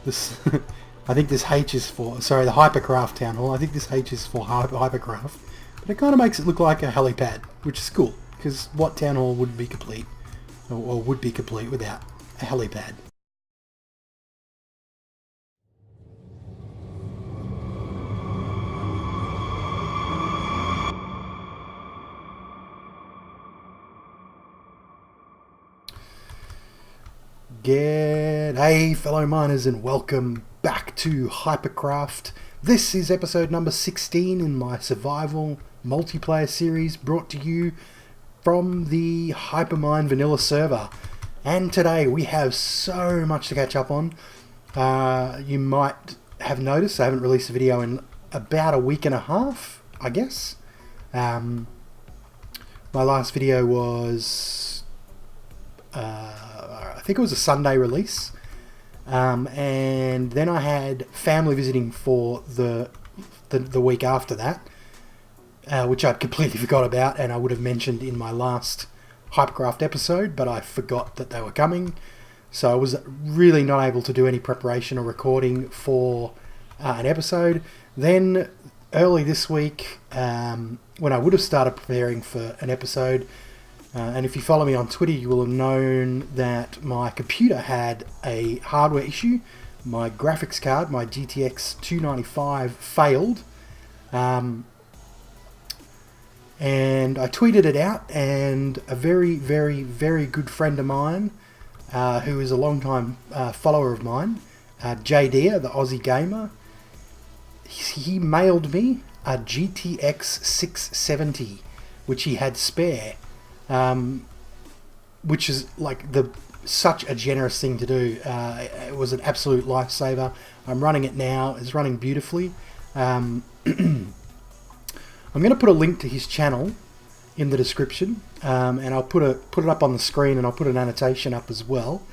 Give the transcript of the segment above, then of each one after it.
This, I think this H is for, sorry, the Hypercraft Town Hall. I think this H is for Hypercraft. But it kind of makes it look like a helipad, which is cool, because what Town Hall would be complete, or would be complete without a helipad? G'day fellow miners and welcome back to Hypercraft. This is episode number 16 in my survival multiplayer series brought to you from the Hypermine vanilla server. And today we have so much to catch up on. You might have noticed I haven't released a video in about a week and a half, I guess. My last video was... I think it was a Sunday release, and then I had family visiting for the week after that, which I'd completely forgot about, and I would have mentioned in my last Hypercraft episode, but I forgot that they were coming, so I was really not able to do any preparation or recording for an episode. Then early this week, when I would have started preparing for an episode, and if you follow me on Twitter, you will have known that my computer had a hardware issue. My graphics card, my GTX 295, failed. And I tweeted it out, and a very, very, very good friend of mine, who is a long-time follower of mine, JD, the Aussie gamer, he mailed me a GTX 670, which he had spare. Which is like such a generous thing to do. It was an absolute lifesaver. I'm running it now. It's running beautifully. I'm going to put a link to his channel in the description, and I'll put it up on the screen, and I'll put an annotation up as well.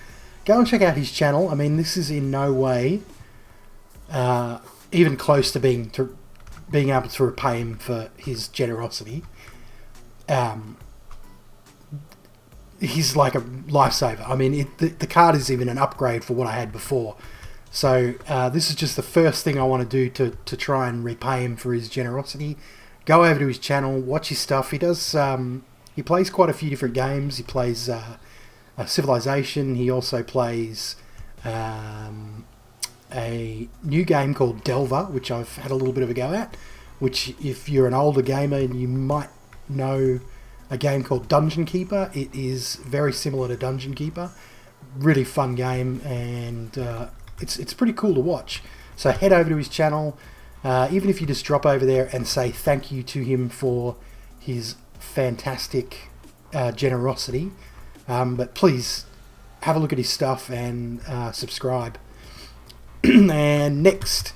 Go and check out his channel. I mean, this is in no way even close to being able to repay him for his generosity. He's like a lifesaver. I mean, the card is even an upgrade for what I had before. So this is just the first thing I want to do to try and repay him for his generosity. Go over to his channel, watch his stuff. He does. He plays quite a few different games. He plays Civilization. He also plays a new game called Delver, which I've had a little bit of a go at. Which, if you're an older gamer, you might know. A game called Dungeon Keeper. It is very similar to Dungeon Keeper. Really fun game, and it's pretty cool to watch. So head over to his channel, even if you just drop over there and say thank you to him for his fantastic generosity. But please have a look at his stuff and subscribe. And next,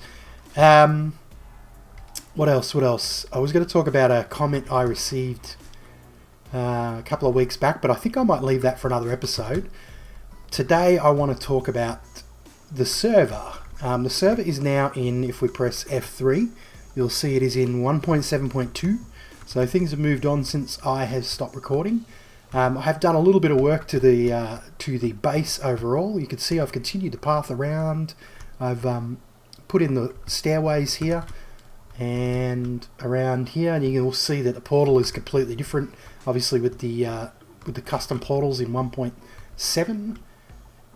what else? I was going to talk about a comment I received a couple of weeks back, but I think I might leave that for another episode. Today I want to talk about the server. The server is now in, if we press F3, you'll see it is in 1.7.2, so things have moved on since I have stopped recording. I have done a little bit of work to the base overall. You can see I've continued the path around. I've put in the stairways here and around here, and you will see that the portal is completely different, obviously with the custom portals in 1.7,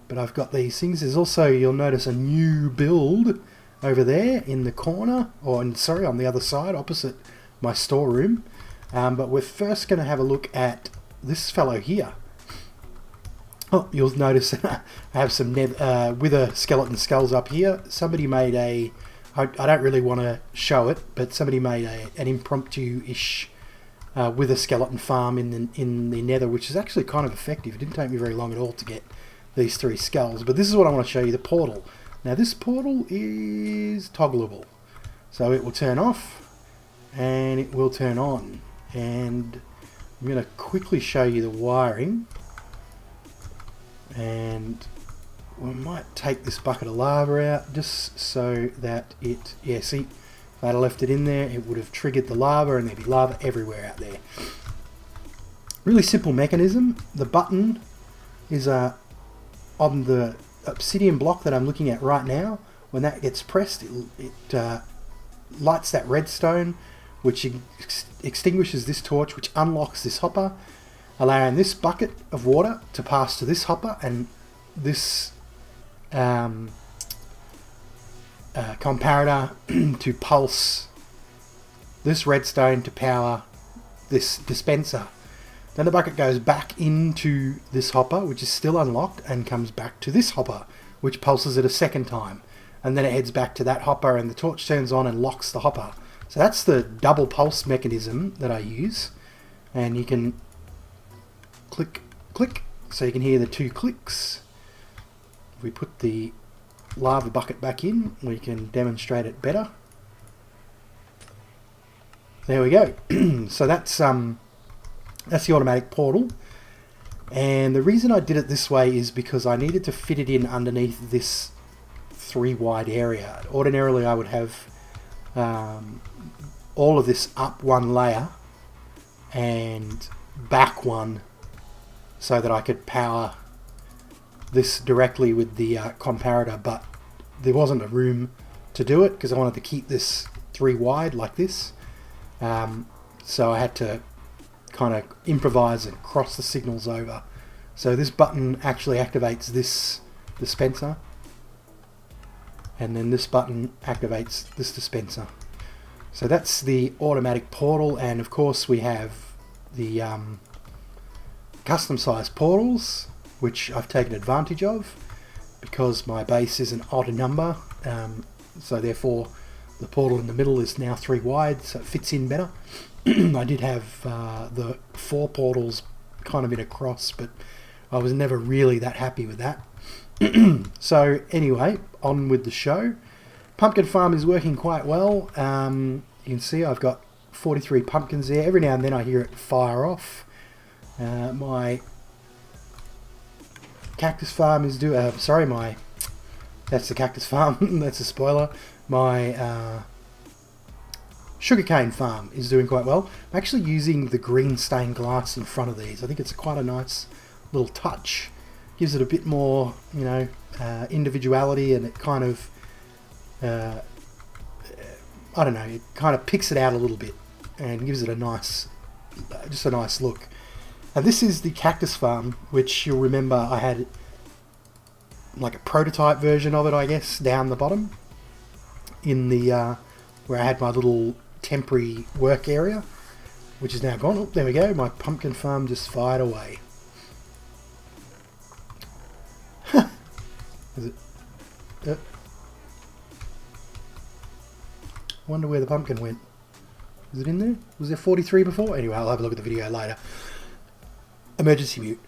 but I've got these things. There's also, you'll notice, a new build over there in the corner, or on the other side opposite my storeroom. But we're first going to have a look at this fellow here. Oh, you'll notice I have some wither skeleton skulls up here. Somebody made I don't really want to show it, but somebody made an impromptu-ish wither skeleton farm in the nether, which is actually kind of effective. It didn't take me very long at all to get these 3 skulls. But this is what I want to show you, the portal. Now this portal is toggleable. So it will turn off and it will turn on. And I'm going to quickly show you the wiring. And we might take this bucket of lava out just so that it, see, if I'd have left it in there, it would have triggered the lava and there'd be lava everywhere out there. Really simple mechanism. The button is on the obsidian block that I'm looking at right now, when that gets pressed, it lights that redstone, which extinguishes this torch, which unlocks this hopper, allowing this bucket of water to pass to this hopper, and this comparator to pulse this redstone to power this dispenser. Then the bucket goes back into this hopper, which is still unlocked, and comes back to this hopper, which pulses it a second time. And then it heads back to that hopper, and the torch turns on and locks the hopper. So that's the double pulse mechanism that I use. And you can click, click, so you can hear the 2 clicks. If we put the lava bucket back in, we can demonstrate it better. There we go. So that's the automatic portal. And the reason I did it this way is because I needed to fit it in underneath this 3 wide area. Ordinarily I would have all of this up 1 layer and back 1, so that I could power this directly with the comparator, but there wasn't a room to do it because I wanted to keep this 3 wide like this. So I had to kind of improvise and cross the signals over. So this button actually activates this dispenser, and then this button activates this dispenser. So that's the automatic portal, and of course we have the custom sized portals, which I've taken advantage of because my base is an odd number, so therefore the portal in the middle is now 3 wide, so it fits in better. I did have the 4 portals kind of in a cross, but I was never really that happy with that. So anyway, on with the show. Pumpkin farm is working quite well. You can see I've got 43 pumpkins there. Every now and then I hear it fire off. My cactus farm is doing... that's the cactus farm. That's a spoiler. My sugarcane farm is doing quite well. I'm actually using the green stained glass in front of these. I think it's quite a nice little touch. Gives it a bit more, you know, individuality, and it kind of, I don't know, it kind of picks it out a little bit and gives it a nice, just a nice look. And this is the cactus farm, which you'll remember I had like a prototype version of it, I guess, down the bottom in the where I had my little temporary work area, which is now gone. Oh, there we go. My pumpkin farm just fired away. Is it? Wonder where the pumpkin went. Is it in there? Was there 43 before? Anyway, I'll have a look at the video later. Emergency mute.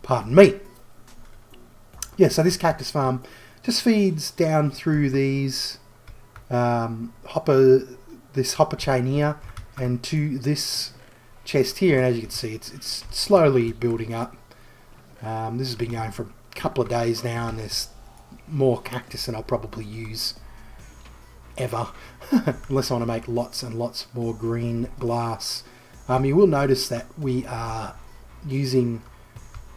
Pardon me. Yeah, so this cactus farm just feeds down through these hopper chain here and to this chest here, and as you can see, it's slowly building up. This has been going for a couple of days now, and there's more cactus than I'll probably use ever, unless I want to make lots and lots more green glass. You will notice that we are using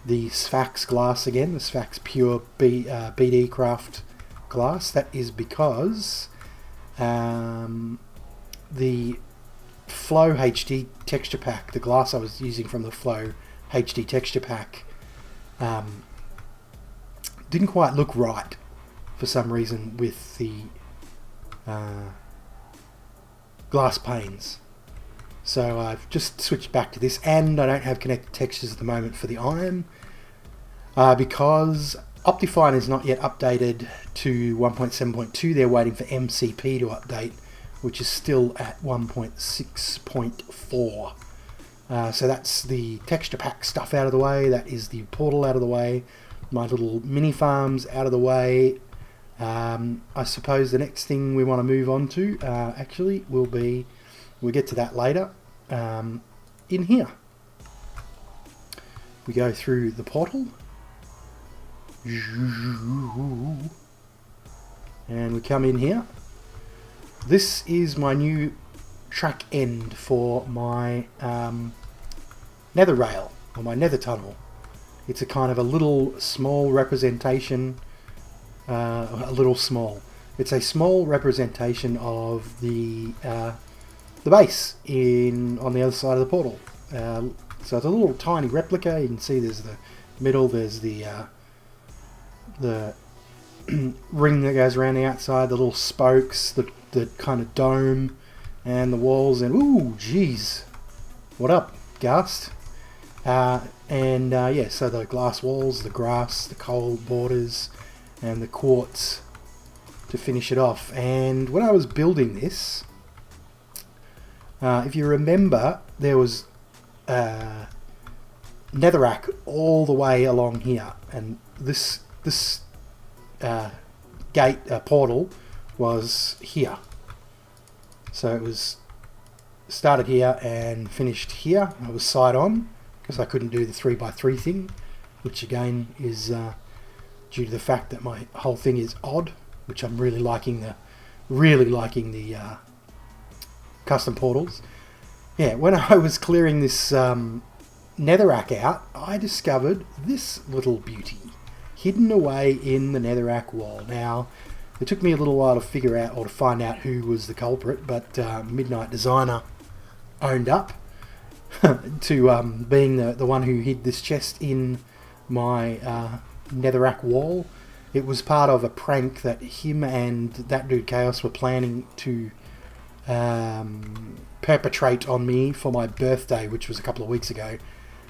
the Sphax glass again, the Sphax Pure BD Craft glass. That is because the Flow HD texture pack, the glass I was using from the Flow HD texture pack, didn't quite look right for some reason with the glass panes. So I've just switched back to this, and I don't have connected textures at the moment for the iron because Optifine is not yet updated to 1.7.2. They're waiting for MCP to update, which is still at 1.6.4. So that's the texture pack stuff out of the way. That is the portal out of the way. My little mini farms out of the way. I suppose the next thing we want to move on to actually will be, we'll get to that later, in here. We go through the portal. And we come in here. This is my new track end for my nether rail, or my nether tunnel. It's a kind of a little small representation, it's a small representation of the base on the other side of the portal. So it's a little tiny replica. You can see there's the middle, there's the ring that goes around the outside, the little spokes, the kind of dome, and the walls, and ooh, jeez, what up, Ghast? Yeah, so the glass walls, the grass, the coal borders, and the quartz to finish it off. And when I was building this, if you remember, there was netherrack all the way along here, and this portal was here. So it was started here and finished here. I was side on because I couldn't do the 3x3 thing, which again is due to the fact that my whole thing is odd, which I'm really liking the custom portals. Yeah, when I was clearing this netherrack out, I discovered this little beauty hidden away in the netherrack wall. Now, it took me a little while to figure out or to find out who was the culprit, but Midnight Designer owned up to being the one who hid this chest in my netherrack wall. It was part of a prank that him and that dude Chaos were planning to perpetrate on me for my birthday, which was a couple of weeks ago.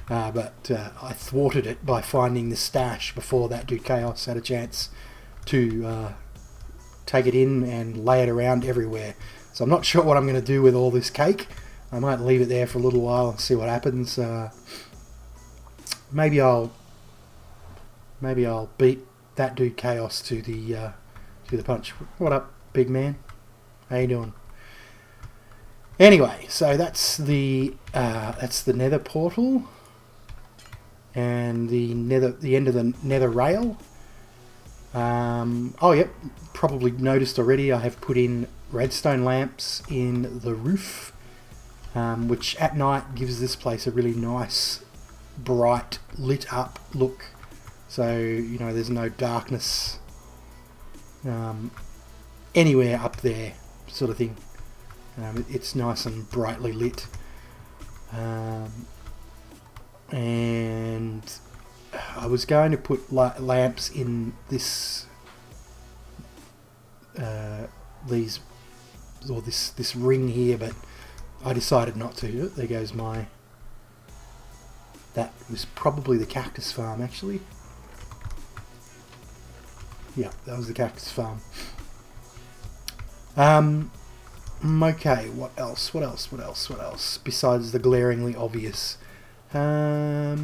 But I thwarted it by finding the stash before that dude Chaos had a chance to take it in and lay it around everywhere. So I'm not sure what I'm going to do with all this cake. I might leave it there for a little while and see what happens. Maybe I'll beat that dude Chaos to the punch. What up, big man? How you doing? Anyway, so that's the Nether portal and the end of the Nether rail. Oh yep, probably noticed already. I have put in redstone lamps in the roof, which at night gives this place a really nice, bright, lit up look. So you know, there's no darkness anywhere up there, sort of thing. It's nice and brightly lit, and I was going to put lamps in this this ring here, but I decided not to. There goes my... That was probably the cactus farm, actually. Yeah, that was the cactus farm. Okay, what else besides the glaringly obvious? I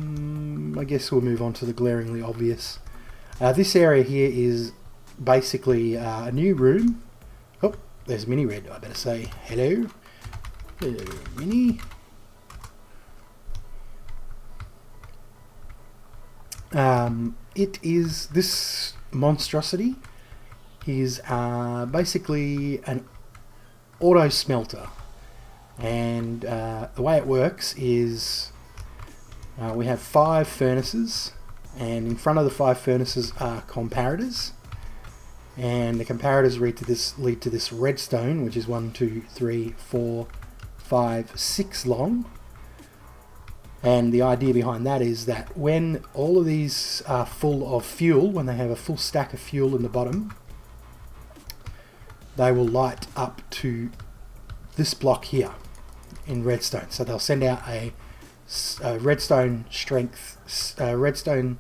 guess we'll move on to the glaringly obvious. This area here is basically a new room. Oh, there's Mini Red. I better say hello. Hello, Mini. It is... This monstrosity is basically an auto smelter, and the way it works is we have 5 furnaces, and in front of the 5 furnaces are comparators, and the comparators lead to this redstone, which is 1, 2, 3, 4, 5, 6 long. And the idea behind that is that when all of these are full of fuel, when they have a full stack of fuel in the bottom, they will light up to this block here in redstone. So they'll send out a redstone strength, I don't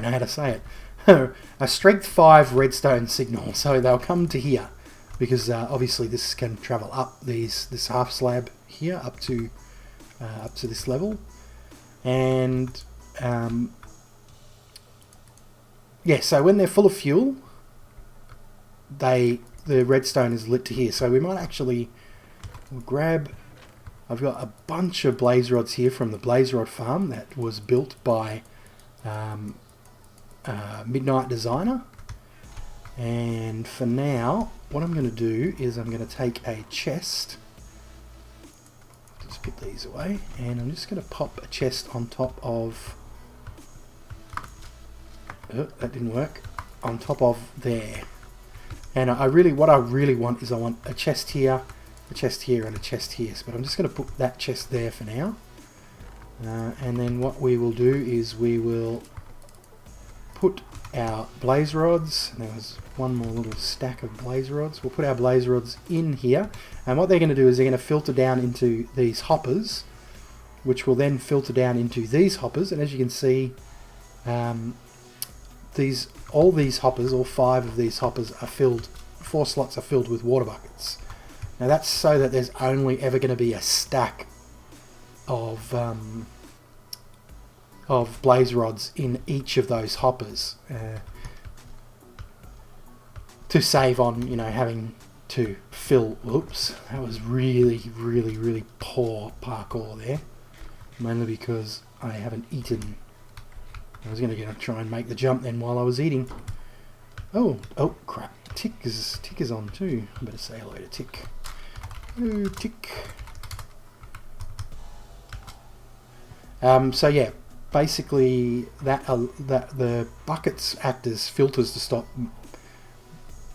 know how to say it, a strength 5 redstone signal. So they'll come to here, because obviously this can travel up this half slab here up to this level, and yeah, so when they're full of fuel, the redstone is lit to here. So we might actually grab... I've got a bunch of blaze rods here from the blaze rod farm that was built by Midnight Designer. And for now, what I'm going to do is I'm going to take a chest. Just pick put these away, and I'm just going to pop a chest on top of... Oh, that didn't work. On top of there. And what I really want is I want a chest here, and a chest here. But I'm just going to put that chest there for now. And then what we will do is we will put our blaze rods. And there was one more little stack of blaze rods. We'll put our blaze rods in here. And what they're going to do is they're going to filter down into these hoppers, which will then filter down into these hoppers. And as you can see, all these hoppers, all 5 of these hoppers are filled, 4 slots are filled with water buckets. Now that's so that there's only ever going to be a stack of blaze rods in each of those hoppers, to save on, you know, having to fill. Oops, that was really poor parkour there, mainly because I haven't eaten. I was going to try and make the jump then while I was eating. Oh crap! Tick is on too. I better say hello to Tick. Hello, Tick. So yeah, basically that the buckets act as filters to stop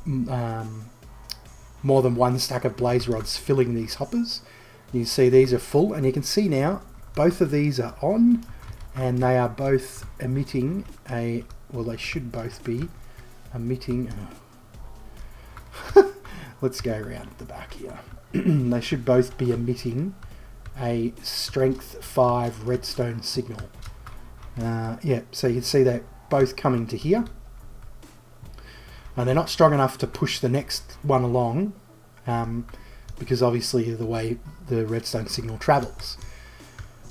more than one stack of blaze rods filling these hoppers. You can see these are full, and you can see now both of these are on, and they are both emitting a, well, they should both be emitting, let's go around at the back here. They should both be emitting a strength 5 redstone signal. Yeah, so you can see they're both coming to here, and they're not strong enough to push the next one along, because obviously of the way the redstone signal travels.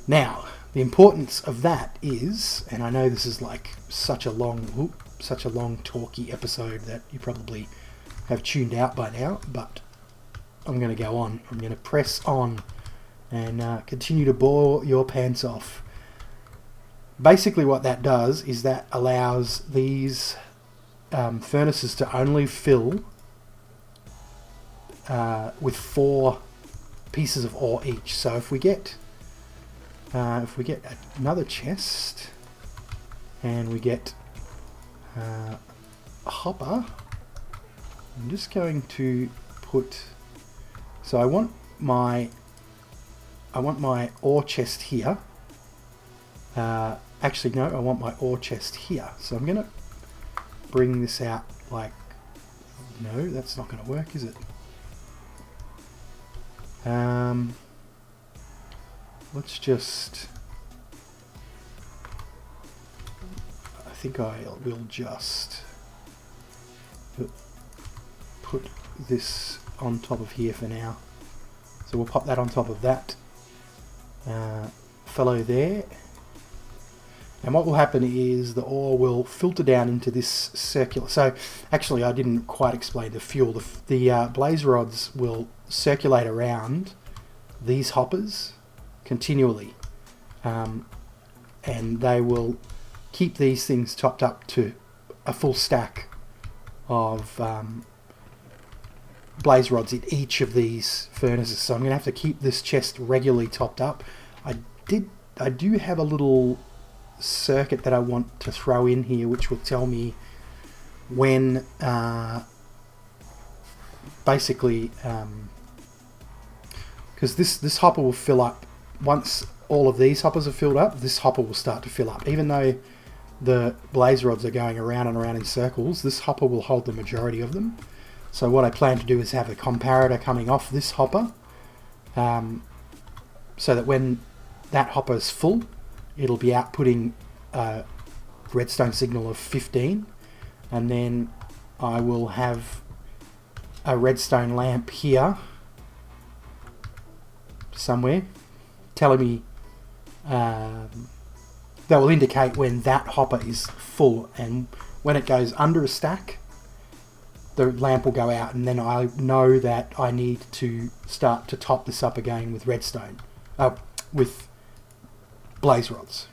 Now, the importance of that is, and I know this is like such a long talky episode that you probably have tuned out by now, but I'm going to go on. I'm going to press on and continue to bore your pants off. Basically what that does is that allows these furnaces to only fill with 4 pieces of ore each. So if we get another chest and we get a hopper, I'm just going to put, so I want my ore chest here. Actually no, I want my ore chest here. So I'm gonna bring this out like, no, that's not gonna work, is it? Let's just, I think I will just put this on top of here for now. So we'll pop that on top of that fellow there. And what will happen is the ore will filter down into this circular. So actually I didn't quite explain the fuel. The blaze rods will circulate around these hoppers continually, and they will keep these things topped up to a full stack of blaze rods in each of these furnaces. So I'm going to have to keep this chest regularly topped up. I do have a little circuit that I want to throw in here, which will tell me when basically because this hopper will fill up. Once all of these hoppers are filled up, this hopper will start to fill up. Even though the blaze rods are going around and around in circles, this hopper will hold the majority of them. So what I plan to do is have a comparator coming off this hopper, so that when that hopper is full, it'll be outputting a redstone signal of 15, and then I will have a redstone lamp here somewhere telling me that will indicate when that hopper is full, and when it goes under a stack, the lamp will go out, and then I know that I need to start to top this up again with redstone, with blaze rods.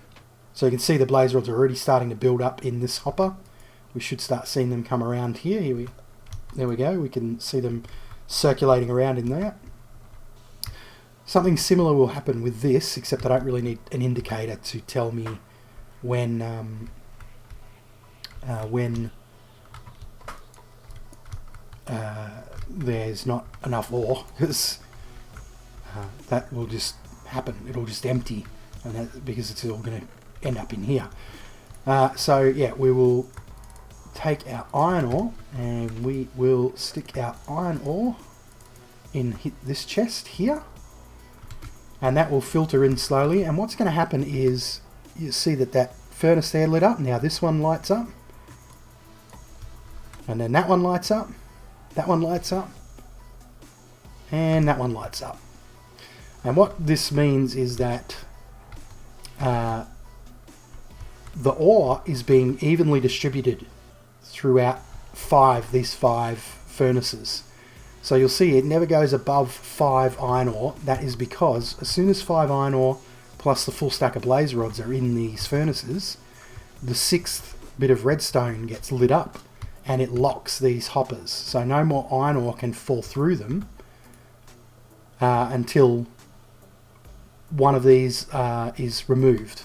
So you can see the blaze rods are already starting to build up in this hopper. We should start seeing them come around here. There we go. We can see them circulating around in that. Something similar will happen with this, except I don't really need an indicator to tell me when there's not enough ore, because that will just happen. It'll just empty, and because it's all going to end up in here. So yeah, we will take our iron ore and we will stick our iron ore in this chest here, and that will filter in slowly. And what's going to happen is you see that furnace there lit up. Now this one lights up, and then that one lights up, that one lights up, and that one lights up. And what this means is that the ore is being evenly distributed throughout these five furnaces. So you'll see it never goes above 5 iron ore. That is because as soon as 5 iron ore plus the full stack of blaze rods are in these furnaces, the 6th bit of redstone gets lit up and it locks these hoppers. So no more iron ore can fall through them until one of these is removed.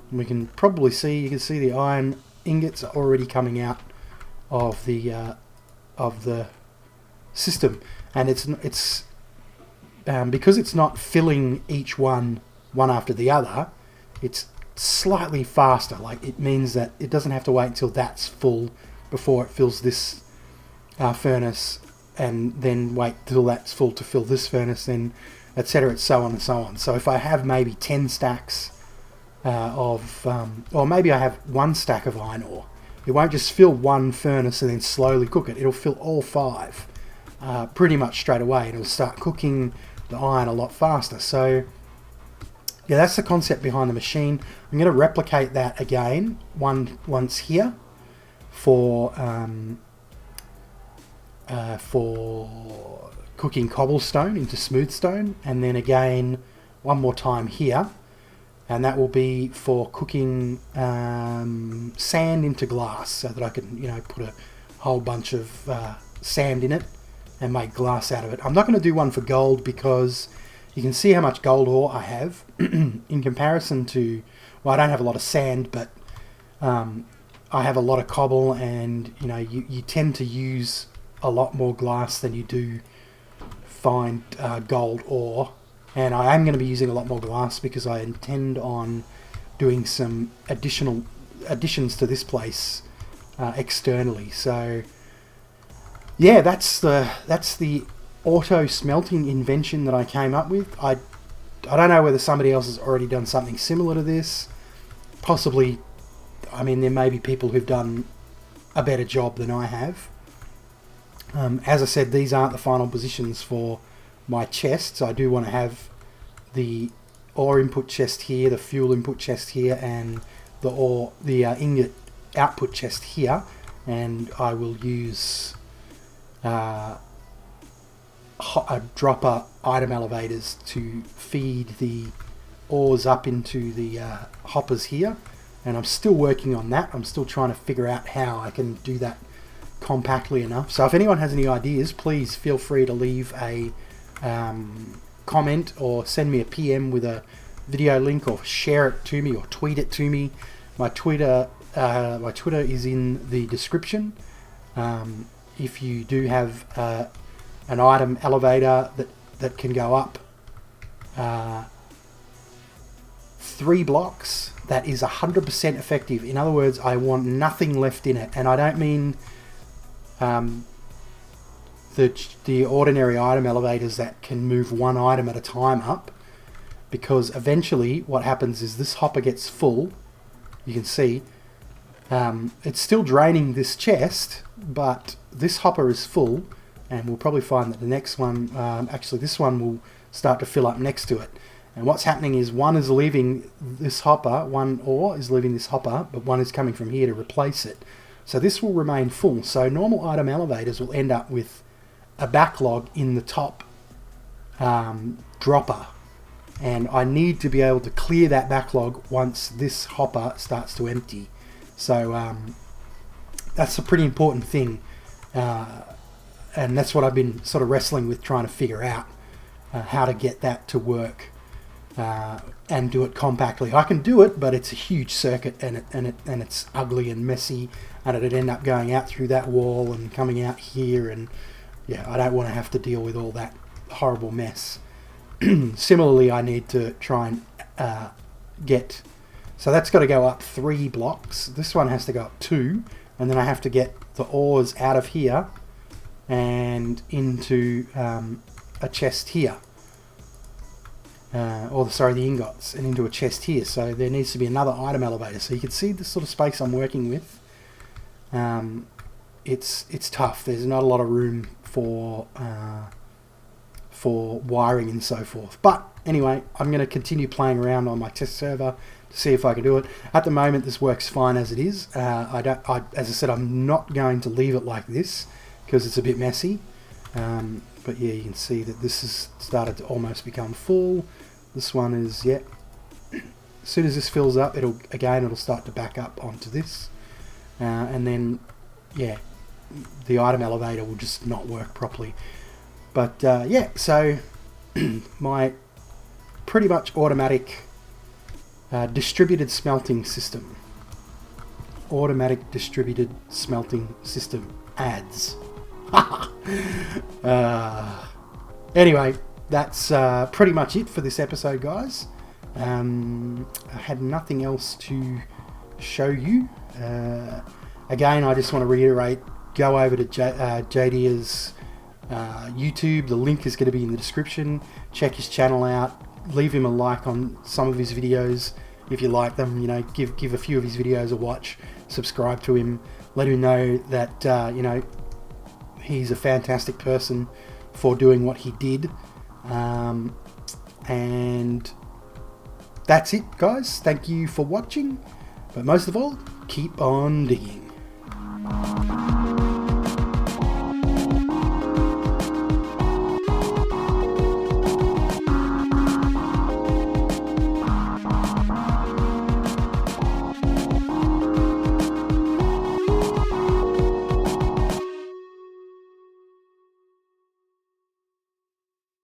And we can probably see, you can see the iron ingots are already coming out of the system, and it's because it's not filling each one after the other. It's slightly faster. Like, it means that it doesn't have to wait until that's full before it fills this furnace, and then wait till that's full to fill this furnace, then etc. So on and so on. So if I have maybe 10 stacks or maybe I have 1 stack of iron ore, it won't just fill one furnace and then slowly cook it. It'll fill all 5 pretty much straight away, and it'll start cooking the iron a lot faster. So yeah, that's the concept behind the machine. I'm going to replicate that again once here for cooking cobblestone into smooth stone, and then again one more time here, and that will be for cooking sand into glass, so that I can, put a whole bunch of sand in it and make glass out of it. I'm not going to do one for gold because you can see how much gold ore I have in comparison to, well, I don't have a lot of sand, but I have a lot of cobble, and you tend to use a lot more glass than you do find gold ore. And I am going to be using a lot more glass because I intend on doing some additions to this place externally. So yeah, that's the auto smelting invention that I came up with. I don't know whether somebody else has already done something similar to this. Possibly, I mean, there may be people who've done a better job than I have. As I said, these aren't the final positions for my chests. I do want to have the ore input chest here, the fuel input chest here, and the ingot output chest here. And I will use dropper item elevators to feed the ores up into the hoppers here. And I'm still working on that. I'm still trying to figure out how I can do that compactly enough. So if anyone has any ideas, please feel free to leave a comment or send me a PM with a video link, or share it to me or tweet it to me. My Twitter is in the description. If you do have an item elevator that can go up 3 blocks, that is 100% effective. In other words, I want nothing left in it, and I don't mean the ordinary item elevators that can move 1 item at a time up, because eventually what happens is this hopper gets full. You can see it's still draining this chest, but this hopper is full, and we'll probably find that the next one, actually this one will start to fill up next to it. And what's happening is one is leaving this hopper, one ore is leaving this hopper, but one is coming from here to replace it. So this will remain full. So normal item elevators will end up with a backlog in the top dropper, and I need to be able to clear that backlog once this hopper starts to empty. So that's a pretty important thing, and that's what I've been sort of wrestling with, trying to figure out how to get that to work and do it compactly. I can do it, but it's a huge circuit, and it's ugly and messy, and it'd end up going out through that wall and coming out here, and yeah, I don't want to have to deal with all that horrible mess. Similarly, I need to try and get, so that's got to go up 3 blocks. This one has to go up 2, and then I have to get the ores out of here and into a chest here. The ingots, and into a chest here. So there needs to be another item elevator. So you can see the sort of space I'm working with. It's tough. There's not a lot of room for wiring and so forth. But anyway, I'm going to continue playing around on my test server to see if I can do it. At the moment, this works fine as it is. As I said, I'm not going to leave it like this because it's a bit messy. But yeah, you can see that this has started to almost become full. This one is, yeah. As soon as this fills up, it'll start to back up onto this. And then, yeah, the item elevator will just not work properly. But yeah, so my pretty much automatic distributed smelting system. Automatic distributed smelting system adds. Anyway, that's pretty much it for this episode, guys. I had nothing else to show you. Again, I just want to reiterate, go over to JD's YouTube. The link is going to be in the description. Check his channel out. Leave him a like on some of his videos if you like them. You know, give a few of his videos a watch. Subscribe to him. Let him know that you know, he's a fantastic person for doing what he did. And that's it, guys. Thank you for watching. But most of all, keep on digging.